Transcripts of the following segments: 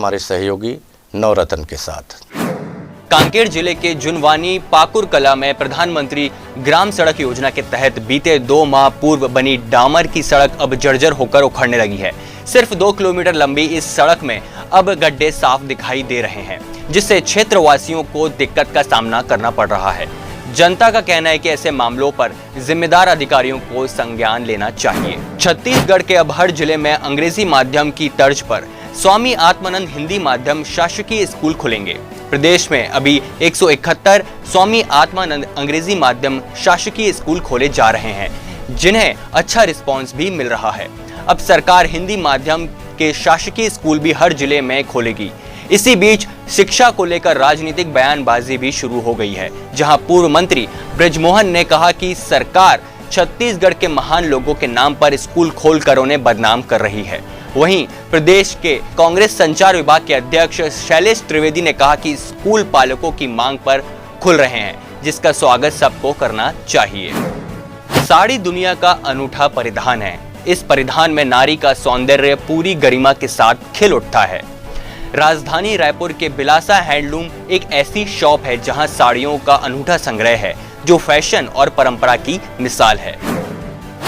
हमारे सहयोगी नवरत्न के साथ। कांकेर जिले के जुनवानी पाकुर कला में प्रधानमंत्री ग्राम सड़क योजना के तहत बीते 2 माह पूर्व बनी डामर की सड़क अब जर्जर होकर उखड़ने लगी है। सिर्फ 2 किलोमीटर लंबी इस सड़क में अब गड्ढे साफ दिखाई दे रहे हैं, जिससे क्षेत्रवासियों को दिक्कत का सामना करना पड़ रहा है। जनता का कहना है कि ऐसे मामलों पर जिम्मेदार अधिकारियों को संज्ञान लेना चाहिए। छत्तीसगढ़ के अब हर जिले में अंग्रेजी माध्यम की तर्ज पर स्वामी आत्मानंद हिंदी माध्यम शासकीय स्कूल खुलेंगे। प्रदेश में अभी 171 स्वामी आत्मानंद अंग्रेजी माध्यम शासकीय स्कूल खोले जा रहे हैं, जिन्हें अच्छा रिस्पांस भी मिल रहा है। अब सरकार हिंदी माध्यम के शासकीय स्कूल भी हर जिले में खोलेगी। इसी बीच शिक्षा को लेकर राजनीतिक बयानबाजी भी शुरू हो गई है, जहां पूर्व मंत्री ब्रजमोहन ने कहा कि सरकार छत्तीसगढ़ के महान लोगों के नाम पर स्कूल खोलकर उन्हें बदनाम कर रही है। वहीं प्रदेश के कांग्रेस संचार विभाग के अध्यक्ष शैलेश त्रिवेदी ने कहा कि स्कूल पालकों की मांग पर खुल रहे हैं, जिसका स्वागत सबको करना चाहिए। साड़ी दुनिया का अनूठा परिधान है। इस परिधान में नारी का सौंदर्य पूरी गरिमा के साथ खिल उठता है। राजधानी रायपुर के बिलासा हैंडलूम एक ऐसी शॉप है जहां साड़ियों का अनूठा संग्रह है, जो फैशन और परंपरा की मिसाल है।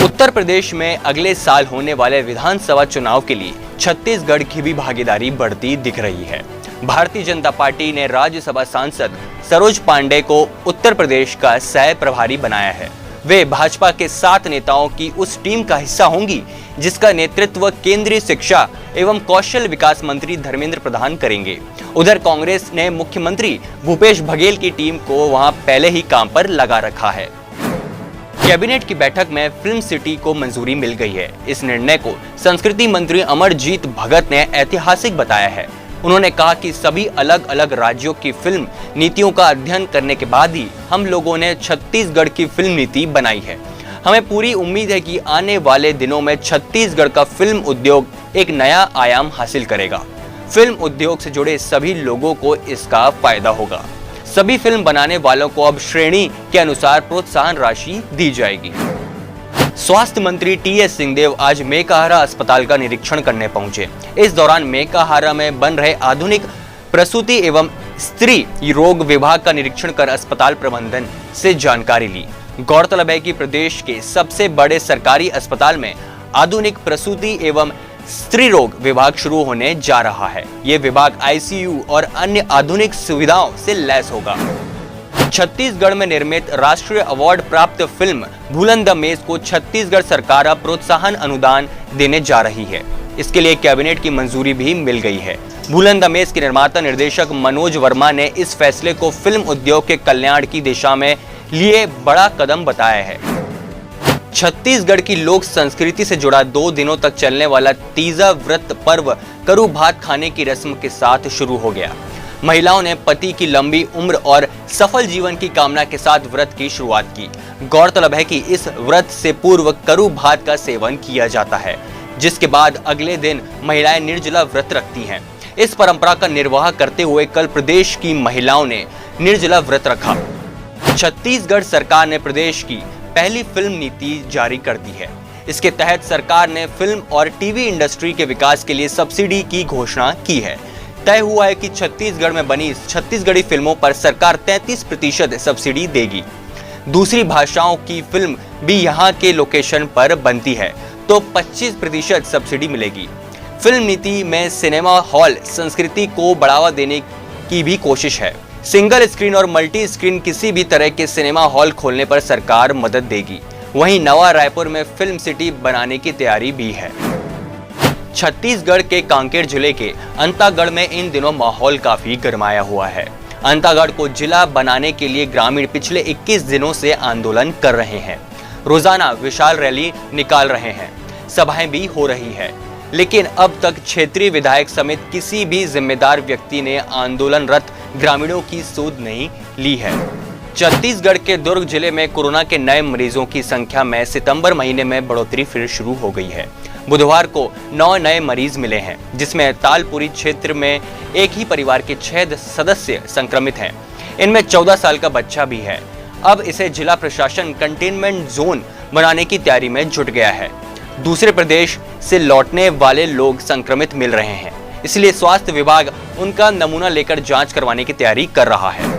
उत्तर प्रदेश में अगले साल होने वाले विधानसभा चुनाव के लिए छत्तीसगढ़ की भी भागीदारी बढ़ती दिख रही है। भारतीय जनता पार्टी ने राज्यसभा सांसद सरोज पांडे को उत्तर प्रदेश का सह प्रभारी बनाया है। वे भाजपा के 7 नेताओं की उस टीम का हिस्सा होंगी जिसका नेतृत्व केंद्रीय शिक्षा एवं कौशल विकास मंत्री धर्मेंद्र प्रधान करेंगे। उधर कांग्रेस ने मुख्यमंत्री भूपेश बघेल की टीम को वहां पहले ही काम पर लगा रखा है। कैबिनेट की बैठक में फिल्म सिटी को मंजूरी मिल गई है। इस निर्णय को संस्कृति मंत्री अमरजीत भगत ने ऐतिहासिक बताया है। उन्होंने कहा कि सभी अलग अलग राज्यों की फिल्म नीतियों का अध्ययन करने के बाद ही हम लोगों ने छत्तीसगढ़ की फिल्म नीति बनाई है। हमें पूरी उम्मीद है कि आने वाले दिनों में छत्तीसगढ़ का फिल्म उद्योग एक नया आयाम हासिल करेगा। फिल्म उद्योग से जुड़े सभी लोगों को इसका फायदा होगा। सभी फिल्म बनाने वालों को अब श्रेणी के अनुसार प्रोत्साहन राशि दी जाएगी। स्वास्थ्य मंत्री टी.एस. सिंहदेव आज मेकाहारा अस्पताल का निरीक्षण करने पहुंचे। इस दौरान मेकाहारा में बन रहे आधुनिक प्रसूति एवं स्त्री रोग विभाग का निरीक्षण कर अस्पताल प्रबंधन से जानकारी ली। गौरतलब है कि प्रदेश के सबसे बड़े सरकारी अस्पताल में आधुनिक प्रसूति एवं स्त्री रोग विभाग शुरू होने जा रहा है। ये विभाग आईसीयू और अन्य आधुनिक सुविधाओं से लैस होगा। छत्तीसगढ़ में निर्मित राष्ट्रीय अवार्ड प्राप्त फिल्म भूलन द मेज को छत्तीसगढ़ सरकार अब प्रोत्साहन अनुदान देने जा रही है। इसके लिए कैबिनेट की मंजूरी भी मिल गई है। भूलन द मेज के निर्माता निर्देशक मनोज वर्मा ने इस फैसले को फिल्म उद्योग के कल्याण की दिशा में लिए बड़ा कदम बताया है। छत्तीसगढ़ की लोक संस्कृति से जुड़ा 2 दिनों तक चलने वाला तीजा व्रत पर्व करू भात खाने की रस्म के साथ शुरू हो गया। महिलाओं ने पति की लंबी उम्र और सफल जीवन की कामना के साथ व्रत की शुरुआत की। गौरतलब है कि इस व्रत से पूर्व करू भात का सेवन किया जाता है, जिसके बाद अगले दिन महिलाएं निर्जला व्रत रखती हैं। इस परंपरा का निर्वाह करते हुए कल प्रदेश की महिलाओं ने निर्जला व्रत रखा। छत्तीसगढ़ सरकार ने प्रदेश की पहली फिल्म नीति जारी कर दी है। इसके तहत सरकार ने फिल्म और टीवी इंडस्ट्री के विकास के लिए सब्सिडी की घोषणा की है। तय हुआ है कि छत्तीसगढ़ में बनी छत्तीसगढ़ी फिल्मों पर सरकार 33% सब्सिडी देगी। दूसरी भाषाओं की फिल्म भी यहाँ के लोकेशन पर बनती है तो 25% सब्सिडी मिलेगी। फिल्म नीति में सिनेमा हॉल संस्कृति को बढ़ावा देने की भी कोशिश है। सिंगल स्क्रीन और मल्टी स्क्रीन किसी भी तरह के सिनेमा हॉल खोलने पर सरकार मदद देगी। वहीं नवा रायपुर में फिल्म सिटी बनाने की तैयारी भी है। छत्तीसगढ़ के कांकेर जिले के अंतागढ़ में इन दिनों माहौल काफी गरमाया हुआ है। अंतागढ़ को जिला बनाने के लिए ग्रामीण पिछले 21 दिनों से आंदोलन कर रहे हैं। रोजाना विशाल रैली निकाल रहे हैं, सभाएं भी हो रही है, लेकिन अब तक क्षेत्रीय विधायक समेत किसी भी जिम्मेदार व्यक्ति ने आंदोलनरत ग्रामीणों की सुध नहीं ली है। छत्तीसगढ़ के दुर्ग जिले में कोरोना के नए मरीजों की संख्या में सितंबर महीने में बढ़ोतरी फिर शुरू हो गई है। बुधवार को 9 नए मरीज मिले हैं, जिसमें तालपुरी क्षेत्र में एक ही परिवार के 6 सदस्य संक्रमित हैं। इनमें 14 साल का बच्चा भी है। अब इसे जिला प्रशासन कंटेनमेंट जोन बनाने की तैयारी में जुट गया है। दूसरे प्रदेश से लौटने वाले लोग संक्रमित मिल रहे हैं। इसलिए स्वास्थ्य विभाग उनका नमूना लेकर जांच करवाने की तैयारी कर रहा है।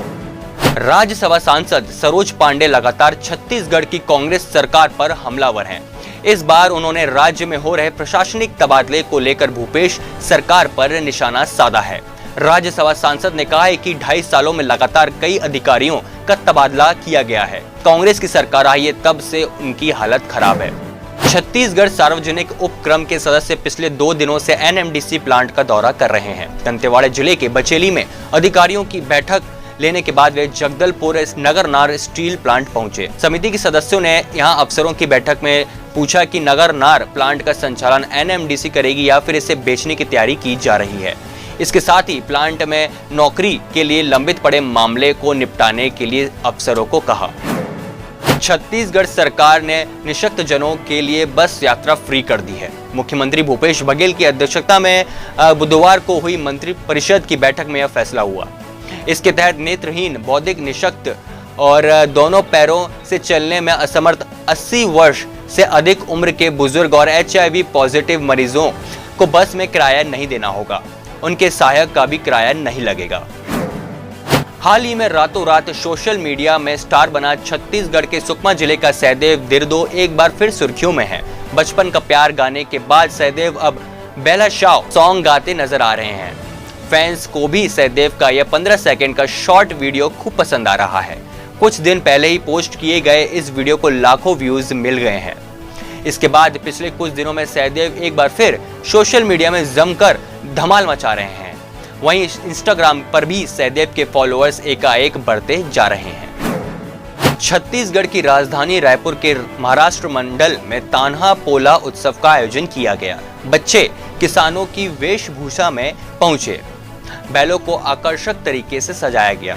राज्यसभा सांसद सरोज पांडे लगातार छत्तीसगढ़ की कांग्रेस सरकार पर हमलावर हैं। इस बार उन्होंने राज्य में हो रहे प्रशासनिक तबादले को लेकर भूपेश सरकार पर निशाना साधा है। राज्यसभा सांसद ने कहा है कि 2.5 सालों में लगातार कई अधिकारियों का तबादला किया गया है। कांग्रेस की सरकार आई है तब से उनकी हालत खराब है। छत्तीसगढ़ सार्वजनिक उपक्रम के सदस्य पिछले 2 दिनों से एनएमडीसी प्लांट का दौरा कर रहे हैं। दंतेवाड़ा जिले के बचेली में अधिकारियों की बैठक लेने के बाद वे जगदलपुर नगरनार स्टील प्लांट पहुंचे। समिति के सदस्यों ने यहां अफसरों की बैठक में पूछा कि नगरनार प्लांट का संचालन एनएमडीसी करेगी या फिर इसे बेचने की तैयारी की जा रही है। इसके साथ ही प्लांट में नौकरी के लिए लंबित पड़े मामले को निपटाने के लिए अफसरों को कहा। छत्तीसगढ़ सरकार ने निःशक्त जनों के लिए बस यात्रा फ्री कर दी है। मुख्यमंत्री भूपेश बघेल की अध्यक्षता में बुधवार को हुई मंत्रिपरिषद की बैठक में यह फैसला हुआ। इसके तहत नेत्रहीन, बौद्धिक निःशक्त और दोनों पैरों से चलने में असमर्थ 80 वर्ष से अधिक उम्र के बुजुर्ग और HIV पॉजिटिव मरीजों को बस में किराया नहीं देना होगा। उनके सहायक का भी किराया नहीं लगेगा। हाल ही में रातों रात सोशल मीडिया में स्टार बना छत्तीसगढ़ के सुकमा जिले का सहदेव दिर्दो एक बार फिर सुर्खियों में है। बचपन का प्यार गाने के बाद सहदेव अब बेला शाव सॉन्ग गाते नजर आ रहे हैं। फैंस को भी सहदेव का यह 15 सेकंड का शॉर्ट वीडियो खूब पसंद आ रहा है। कुछ दिन पहले ही पोस्ट किए गए इस वीडियो को लाखों व्यूज मिल गए हैं। इसके बाद पिछले कुछ दिनों में सहदेव एक बार फिर सोशल मीडिया में जमकर धमाल मचा रहे हैं। वहीं इंस्टाग्राम पर भी सहदेव के फॉलोअर्स एकाएक बढ़ते जा रहे हैं। छत्तीसगढ़ की राजधानी रायपुर के महाराष्ट्र मंडल में तान्हा पोला उत्सव का आयोजन किया गया। बच्चे किसानों की वेशभूषा में पहुंचे। बैलों को आकर्षक तरीके से सजाया गया।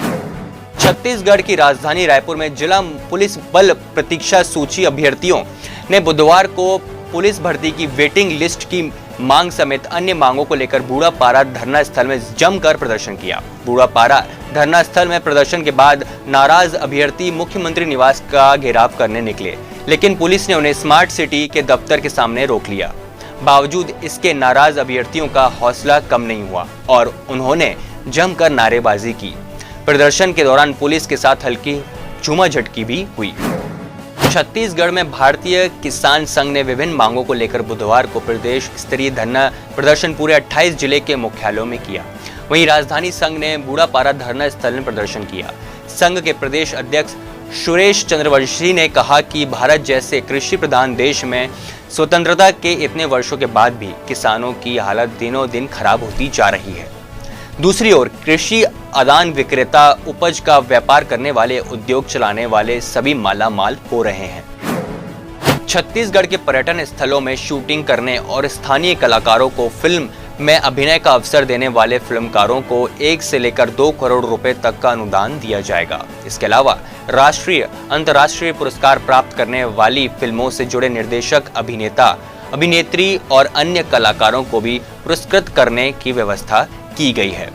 छत्तीसगढ़ की राजधानी रायपुर में जिला पुलिस बल प्रतीक्षा सूची अभ्यर्थियों ने बुधवार को पुलिस भर्ती की वेटिंग लिस्ट की मांग समेत अन्य मांगों को लेकर बूढ़ापारा धरना स्थल में जमकर प्रदर्शन किया। बूढ़ापारा धरना स्थल में प्रदर्शन के बाद नाराज अभ्यर्थी मुख्यमंत्री निवास का घेराव करने निकले, लेकिन पुलिस ने उन्हें स्मार्ट सिटी के दफ्तर के सामने रोक लिया। बावजूद इसके नाराज अभ्यर्थियों का हौसला कम नहीं हुआ और उन्होंने जमकर नारेबाजी की। प्रदर्शन के दौरान पुलिस के साथ हल्की झूमाझटकी भी हुई। छत्तीसगढ़ में भारतीय किसान संघ ने विभिन्न मांगों को लेकर बुधवार को प्रदेश स्तरीय धरना प्रदर्शन पूरे 28 जिले के मुख्यालयों में किया। वहीं राजधानी संघ ने बूढ़ापारा धरना स्थल में प्रदर्शन किया। संघ के प्रदेश अध्यक्ष सुरेश चंद्रवंशी ने कहा कि भारत जैसे कृषि प्रधान देश में स्वतंत्रता के इतने वर्षों के बाद भी किसानों की हालत दिनों दिन खराब होती जा रही है। दूसरी ओर कृषि आदान विक्रेता, उपज का व्यापार करने वाले, उद्योग चलाने वाले सभी मालामाल हो रहे हैं। छत्तीसगढ़ के पर्यटन स्थलों में शूटिंग करने और स्थानीय कलाकारों को फिल्म में अभिनय का अवसर देने वाले फिल्मकारों को 1 से लेकर 2 करोड़ रुपए तक का अनुदान दिया जाएगा। इसके अलावा राष्ट्रीय, अंतर्राष्ट्रीय पुरस्कार प्राप्त करने वाली फिल्मों से जुड़े निर्देशक, अभिनेता, अभिनेत्री और अन्य कलाकारों को भी पुरस्कृत करने की व्यवस्था की गई है।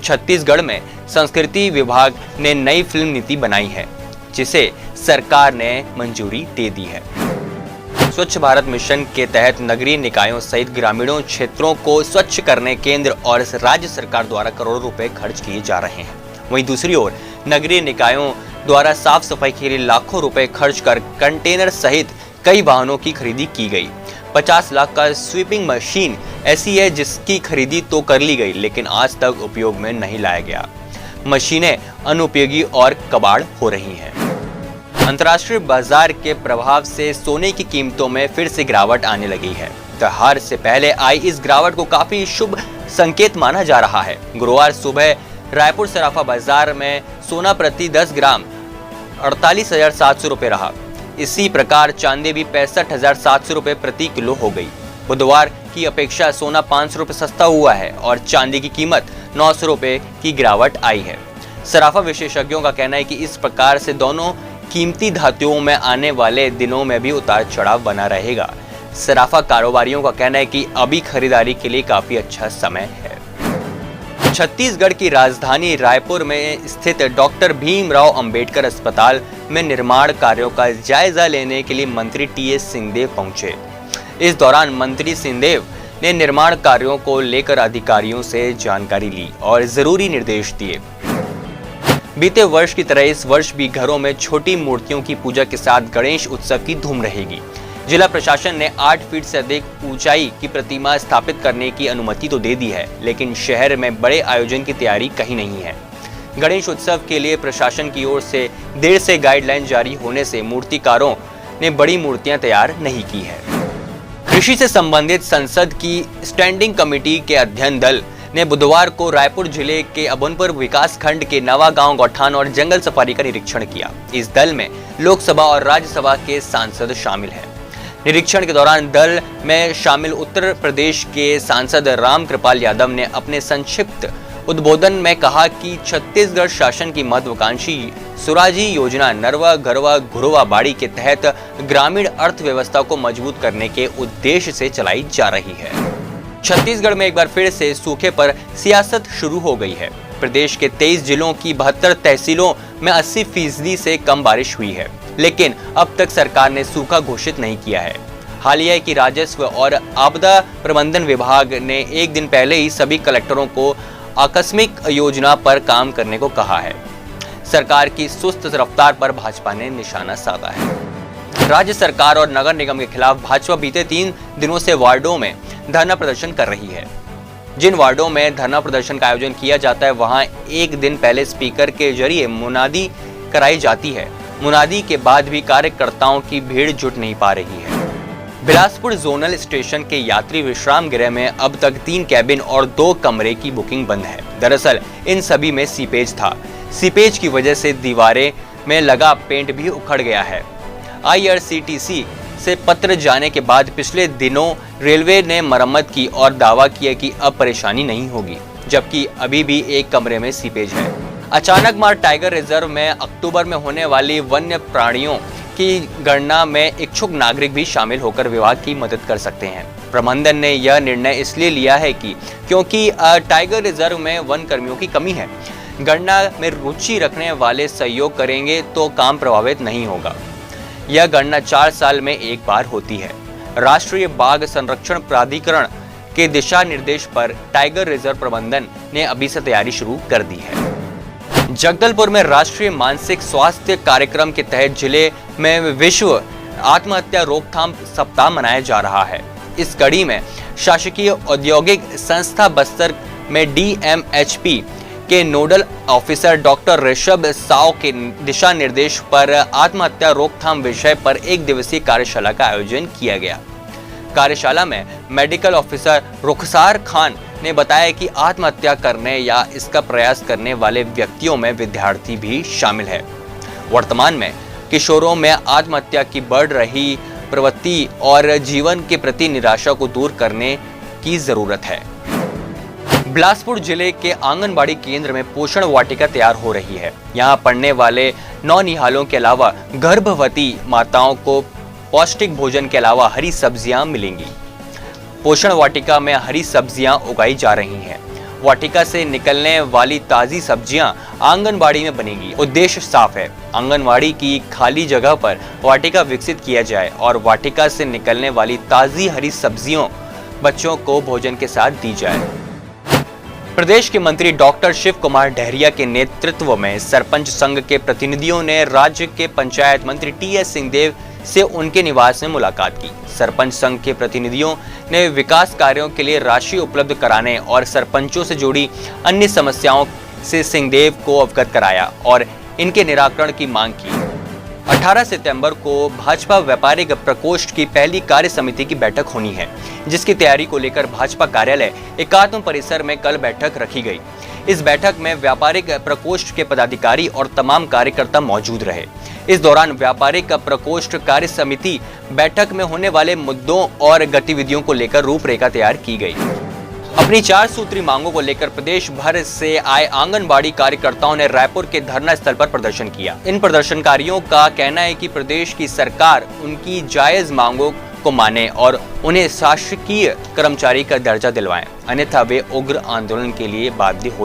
छत्तीसगढ़ में संस्कृति विभाग ने नई फिल्म नीति बनाई है, जिसे सरकार ने मंजूरी दे दी है। स्वच्छ भारत मिशन के तहत नगरीय निकायों सहित ग्रामीणों क्षेत्रों को स्वच्छ करने केंद्र और राज्य सरकार द्वारा करोड़ों रुपए खर्च किए जा रहे हैं। वहीं दूसरी ओर नगरीय निकायों द्वारा साफ सफाई के लिए लाखों रुपए खर्च कर कंटेनर सहित कई वाहनों की खरीदी की गई। 50 लाख का स्वीपिंग मशीन ऐसी है जिसकी खरीदी तो कर ली गई, लेकिन आज तक उपयोग में नहीं लाया गया। मशीनें अनुपयोगी और कबाड़ हो रही हैं। अंतर्राष्ट्रीय बाजार के प्रभाव से सोने की कीमतों में फिर से गिरावट आने लगी है। त्योहार से पहले आई इस गिरावट को काफी शुभ संकेत माना जा रहा है। गुरुवार सुबह रायपुर सराफा बाजार में सोना प्रति 10 ग्राम 48,700 रुपए रहा। इसी प्रकार चांदी भी 65,700 रुपए प्रति किलो हो गई। बुधवार की अपेक्षा सोना 500 रुपए सस्ता हुआ है और चांदी की कीमत 900 रुपए की गिरावट आई है। सराफा विशेषज्ञों का कहना है कि इस प्रकार से दोनों कीमती धातुओं में आने वाले दिनों में भी उतार चढ़ाव बना रहेगा। सराफा कारोबारियों का कहना है कि अभी खरीदारी के लिए काफी अच्छा समय है। छत्तीसगढ़ की राजधानी रायपुर में स्थित डॉक्टर भीमराव अंबेडकर अस्पताल में निर्माण कार्यों का जायजा लेने के लिए मंत्री टीएस सिंहदेव पहुंचे। इस दौरान मंत्री सिंहदेव ने निर्माण कार्यों को लेकर अधिकारियों से जानकारी ली और जरूरी निर्देश दिए। बीते वर्ष की तरह इस वर्ष भी घरों में छोटी मूर्तियों की पूजा के साथ गणेश उत्सव की धूम रहेगी। जिला प्रशासन ने 8 फीट से अधिक ऊंचाई की प्रतिमा स्थापित करने की अनुमति तो दे दी है, लेकिन शहर में बड़े आयोजन की तैयारी कहीं नहीं है। गणेश उत्सव के लिए प्रशासन की ओर से देर से गाइडलाइन जारी होने से मूर्तिकारों ने बड़ी मूर्तियां तैयार नहीं की है। कृषि से संबंधित संसद की स्टैंडिंग कमेटी के अध्ययन दल ने बुधवार को रायपुर जिले के अबुनपुर विकास खंड के नवा गांव गौठान और जंगल सफारी का निरीक्षण किया। इस दल में लोकसभा और राज्यसभा के सांसद शामिल हैं। निरीक्षण के दौरान दल में शामिल उत्तर प्रदेश के सांसद राम कृपाल यादव ने अपने संक्षिप्त उद्बोधन में कहा कि छत्तीसगढ़ शासन की महत्वाकांक्षी सुराजी योजना नरवा गरवा घुरवा बाड़ी के तहत ग्रामीण अर्थव्यवस्था को मजबूत करने के उद्देश्य से चलाई जा रही है। छत्तीसगढ़ में एक बार फिर से सूखे पर सियासत शुरू हो गई है। प्रदेश के 23 जिलों की 72 तहसीलों में 80% से कम बारिश हुई है, लेकिन अब तक सरकार ने सूखा घोषित नहीं किया है। हालिया की राजस्व और आपदा प्रबंधन विभाग ने एक दिन पहले ही सभी कलेक्टरों को आकस्मिक योजना पर काम करने को कहा है। सरकार की सुस्त रफ्तार पर भाजपा ने निशाना साधा है। राज्य सरकार और नगर निगम के खिलाफ भाजपा बीते 3 दिनों से वार्डों में धरना प्रदर्शन कर रही है। जिन वार्डों में धरना प्रदर्शन का आयोजन किया जाता है, वहां एक दिन पहले स्पीकर के जरिए मुनादी कराई जाती है। मुनादी के बाद भी कार्यकर्ताओं की भीड़ जुट नहीं पा रही है। बिलासपुर जोनल स्टेशन के यात्री विश्राम गृह में अब तक 3 कैबिन और 2 कमरे की बुकिंग बंद है। दरअसल इन सभी में सीपेज था। सीपेज की वजह से दीवारें में लगा पेंट भी उखड़ गया है। IRCTC से पत्र जाने के बाद पिछले दिनों रेलवे ने मरम्मत की और दावा किया कि अब परेशानी नहीं होगी, जबकि अभी भी 1 कमरे में सीपेज है। अचानक मार टाइगर रिजर्व में अक्टूबर में होने वाली वन्य प्राणियों की गणना में इच्छुक नागरिक भी शामिल होकर विभाग की मदद कर सकते हैं। प्रबंधन ने यह निर्णय इसलिए लिया है कि क्योंकि टाइगर रिजर्व में वन कर्मियों की कमी है। गणना में रुचि रखने वाले सहयोग करेंगे तो काम प्रभावित नहीं होगा। यह गणना 4 साल में एक बार होती है। राष्ट्रीय बाघ संरक्षण प्राधिकरण के दिशा निर्देश पर टाइगर रिजर्व प्रबंधन ने अभी से तैयारी शुरू कर दी है। जगदलपुर में राष्ट्रीय मानसिक स्वास्थ्य कार्यक्रम के तहत जिले में विश्व आत्महत्या रोकथाम सप्ताह मनाया जा रहा है। इस कड़ी में शासकीय औद्योगिक संस्था बस्तर में DMHP के nodal officer doctor Rishabh Sao के दिशा निर्देश पर आत्महत्या रोकथाम विषय पर 1 दिवसीय कार्यशाला का आयोजन किया गया। कार्यशाला में मेडिकल ऑफिसर रुखसार खान ने बताया कि आत्महत्या करने या इसका प्रयास करने वाले व्यक्तियों में विद्यार्थी भी शामिल है। वर्तमान में किशोरों में आत्महत्या की बढ़ रही प्रवृत्ति और जीवन के प्रति निराशा को दूर करने की जरूरत है। बिलासपुर जिले के आंगनबाड़ी केंद्र में पोषण वाटिका तैयार हो रही है। यहां पढ़ने वाले नौनिहालों के अलावा गर्भवती माताओं को पौष्टिक भोजन के अलावा हरी सब्जियां मिलेंगी। पोषण वाटिका में हरी सब्जियां उगाई जा रही हैं। वाटिका से निकलने वाली ताजी सब्जियां आंगनबाड़ी में बनेगी। उद्देश्य साफ है, आंगनबाड़ी की खाली जगह पर वाटिका विकसित किया जाए और वाटिका से निकलने वाली ताजी हरी सब्जियों बच्चों को भोजन के साथ दी जाए। प्रदेश के मंत्री डॉक्टर शिव कुमार डहरिया के नेतृत्व में सरपंच संघ के प्रतिनिधियों ने राज्य के पंचायत मंत्री TS सिंहदेव से उनके निवास में मुलाकात की। सरपंच संघ के प्रतिनिधियों ने विकास कार्यों के लिए राशि उपलब्ध कराने और सरपंचों से जुड़ी अन्य समस्याओं से सिंहदेव को अवगत कराया और इनके निराकरण की मांग की। 18 सितंबर को भाजपा व्यापारिक प्रकोष्ठ की पहली कार्य समिति की बैठक होनी है, जिसकी तैयारी को लेकर भाजपा कार्यालय एकात्म परिसर में कल बैठक रखी गई। इस बैठक में व्यापारिक प्रकोष्ठ के पदाधिकारी और तमाम कार्यकर्ता मौजूद रहे। इस दौरान व्यापारिक प्रकोष्ठ कार्य समिति बैठक में होने वाले मुद्दों और गतिविधियों को लेकर रूपरेखा तैयार की गई। अपनी 4 सूत्री मांगों को लेकर प्रदेश भर से आए आंगनबाड़ी कार्यकर्ताओं ने रायपुर के धरना स्थल पर प्रदर्शन किया। इन प्रदर्शनकारियों का कहना है कि प्रदेश की सरकार उनकी जायज मांगों को माने और उन्हें शासकीय कर्मचारी का दर्जा दिलवाएं, अन्यथा वे उग्र आंदोलन के लिए बाध्य हो